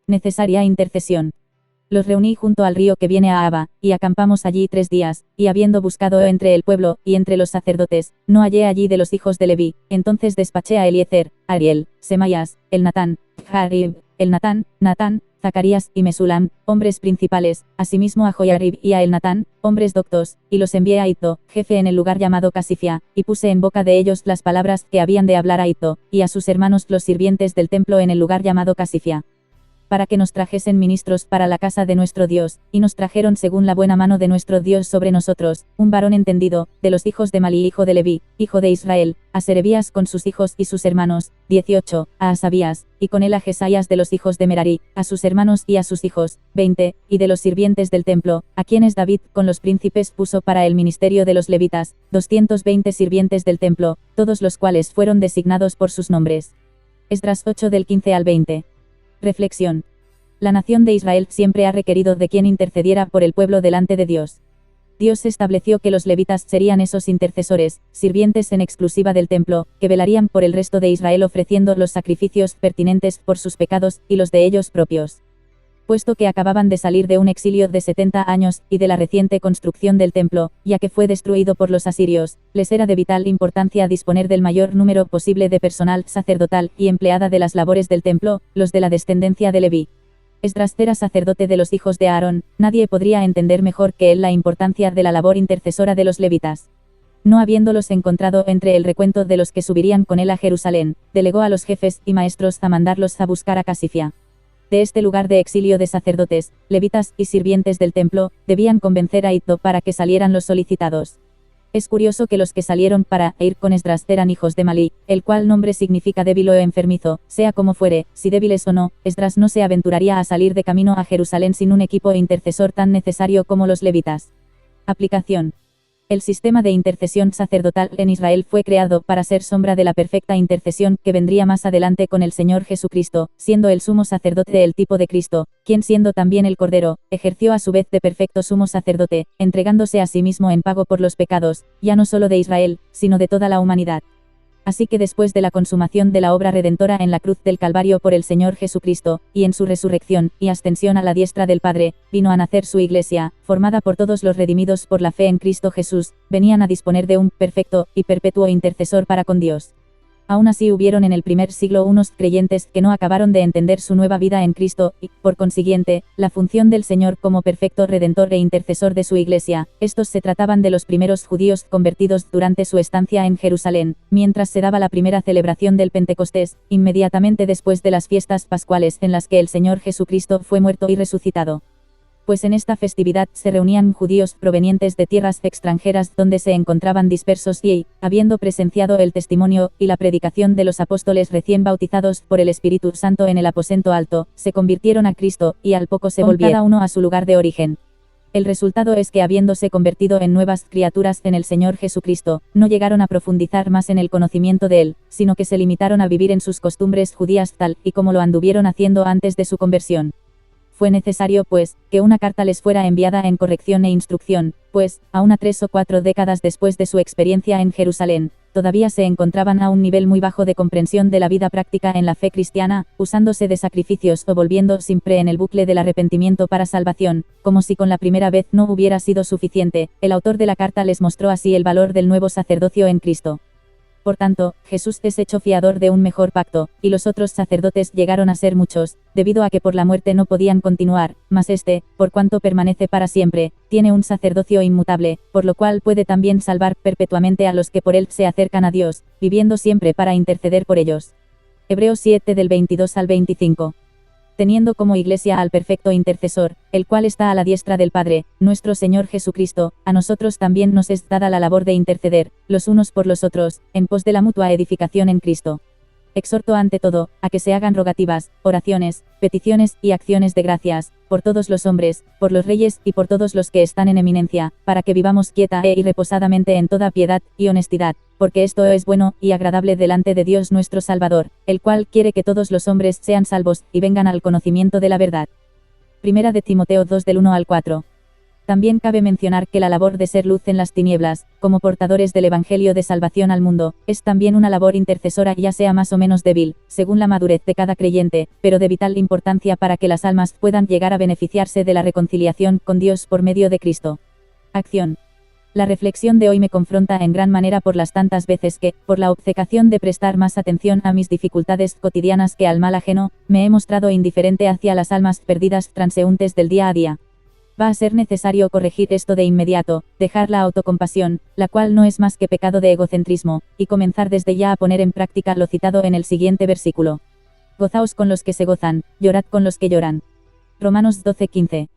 Necesaria intercesión. Los reuní junto al río que viene a Abba, y acampamos allí 3 días, y habiendo buscado entre el pueblo, y entre los sacerdotes, no hallé allí de los hijos de Leví. Entonces despaché a Eliezer, Ariel, Semaías, Elnatán, Jarib, Elnatán, Natán, Zacarías y Mesulam, hombres principales, asimismo a Joiarib y a Elnatán, hombres doctos, y los envié a Iddo, jefe en el lugar llamado Casifia, y puse en boca de ellos las palabras que habían de hablar a Iddo, y a sus hermanos los sirvientes del templo en el lugar llamado Casifia, para que nos trajesen ministros para la casa de nuestro Dios, y nos trajeron según la buena mano de nuestro Dios sobre nosotros, un varón entendido, de los hijos de Malí hijo de Leví, hijo de Israel, a Serebías con sus hijos y sus hermanos, 18, a Asabías, y con él a Jesaías de los hijos de Merari, a sus hermanos y a sus hijos, 20, y de los sirvientes del templo, a quienes David con los príncipes puso para el ministerio de los levitas, 220 sirvientes del templo, todos los cuales fueron designados por sus nombres. Esdras 8 del 15 al 20. Reflexión. La nación de Israel siempre ha requerido de quien intercediera por el pueblo delante de Dios. Dios estableció que los levitas serían esos intercesores, sirvientes en exclusiva del templo, que velarían por el resto de Israel ofreciendo los sacrificios pertinentes por sus pecados y los de ellos propios. Puesto que acababan de salir de un exilio de 70 años, y de la reciente construcción del templo, ya que fue destruido por los asirios, les era de vital importancia disponer del mayor número posible de personal sacerdotal y empleada de las labores del templo, los de la descendencia de Leví. Esdras era sacerdote de los hijos de Aarón, nadie podría entender mejor que él la importancia de la labor intercesora de los levitas. No habiéndolos encontrado entre el recuento de los que subirían con él a Jerusalén, delegó a los jefes y maestros a mandarlos a buscar a Casifia. De este lugar de exilio de sacerdotes, levitas y sirvientes del templo, debían convencer a Iddo para que salieran los solicitados. Es curioso que los que salieron para ir con Esdras eran hijos de Malí, el cual nombre significa débil o enfermizo, sea como fuere, si débiles o no, Esdras no se aventuraría a salir de camino a Jerusalén sin un equipo intercesor tan necesario como los levitas. Aplicación. El sistema de intercesión sacerdotal en Israel fue creado para ser sombra de la perfecta intercesión que vendría más adelante con el Señor Jesucristo, siendo el sumo sacerdote del tipo de Cristo, quien siendo también el Cordero, ejerció a su vez de perfecto sumo sacerdote, entregándose a sí mismo en pago por los pecados, ya no solo de Israel, sino de toda la humanidad. Así que después de la consumación de la obra redentora en la cruz del Calvario por el Señor Jesucristo, y en su resurrección, y ascensión a la diestra del Padre, vino a nacer su Iglesia, formada por todos los redimidos por la fe en Cristo Jesús, venían a disponer de un perfecto y perpetuo intercesor para con Dios. Aún así hubieron en el primer siglo unos creyentes que no acabaron de entender su nueva vida en Cristo, y, por consiguiente, la función del Señor como perfecto redentor e intercesor de su Iglesia. Estos se trataban de los primeros judíos convertidos durante su estancia en Jerusalén, mientras se daba la primera celebración del Pentecostés, inmediatamente después de las fiestas pascuales en las que el Señor Jesucristo fue muerto y resucitado. Pues en esta festividad se reunían judíos provenientes de tierras extranjeras donde se encontraban dispersos y, habiendo presenciado el testimonio y la predicación de los apóstoles recién bautizados por el Espíritu Santo en el aposento alto, se convirtieron a Cristo, y al poco se volvieron cada uno a su lugar de origen. El resultado es que habiéndose convertido en nuevas criaturas en el Señor Jesucristo, no llegaron a profundizar más en el conocimiento de Él, sino que se limitaron a vivir en sus costumbres judías tal y como lo anduvieron haciendo antes de su conversión. Fue necesario, pues, que una carta les fuera enviada en corrección e instrucción, pues, aún a 3 o 4 décadas después de su experiencia en Jerusalén, todavía se encontraban a un nivel muy bajo de comprensión de la vida práctica en la fe cristiana, usándose de sacrificios o volviendo siempre en el bucle del arrepentimiento para salvación, como si con la primera vez no hubiera sido suficiente. El autor de la carta les mostró así el valor del nuevo sacerdocio en Cristo. Por tanto, Jesús es hecho fiador de un mejor pacto, y los otros sacerdotes llegaron a ser muchos, debido a que por la muerte no podían continuar, mas este, por cuanto permanece para siempre, tiene un sacerdocio inmutable, por lo cual puede también salvar perpetuamente a los que por él se acercan a Dios, viviendo siempre para interceder por ellos. Hebreos 7 del 22 al 25. Teniendo como Iglesia al perfecto intercesor, el cual está a la diestra del Padre, nuestro Señor Jesucristo, a nosotros también nos es dada la labor de interceder, los unos por los otros, en pos de la mutua edificación en Cristo. Exhorto ante todo, a que se hagan rogativas, oraciones, peticiones y acciones de gracias, por todos los hombres, por los reyes y por todos los que están en eminencia, para que vivamos quieta y reposadamente en toda piedad y honestidad, porque esto es bueno y agradable delante de Dios nuestro Salvador, el cual quiere que todos los hombres sean salvos y vengan al conocimiento de la verdad. Primera de Timoteo 2 del 1 al 4. También cabe mencionar que la labor de ser luz en las tinieblas, como portadores del Evangelio de salvación al mundo, es también una labor intercesora ya sea más o menos débil, según la madurez de cada creyente, pero de vital importancia para que las almas puedan llegar a beneficiarse de la reconciliación con Dios por medio de Cristo. Acción. La reflexión de hoy me confronta en gran manera por las tantas veces que, por la obcecación de prestar más atención a mis dificultades cotidianas que al mal ajeno, me he mostrado indiferente hacia las almas perdidas transeúntes del día a día. Va a ser necesario corregir esto de inmediato, dejar la autocompasión, la cual no es más que pecado de egocentrismo, y comenzar desde ya a poner en práctica lo citado en el siguiente versículo. Gozaos con los que se gozan, llorad con los que lloran. Romanos 12:15.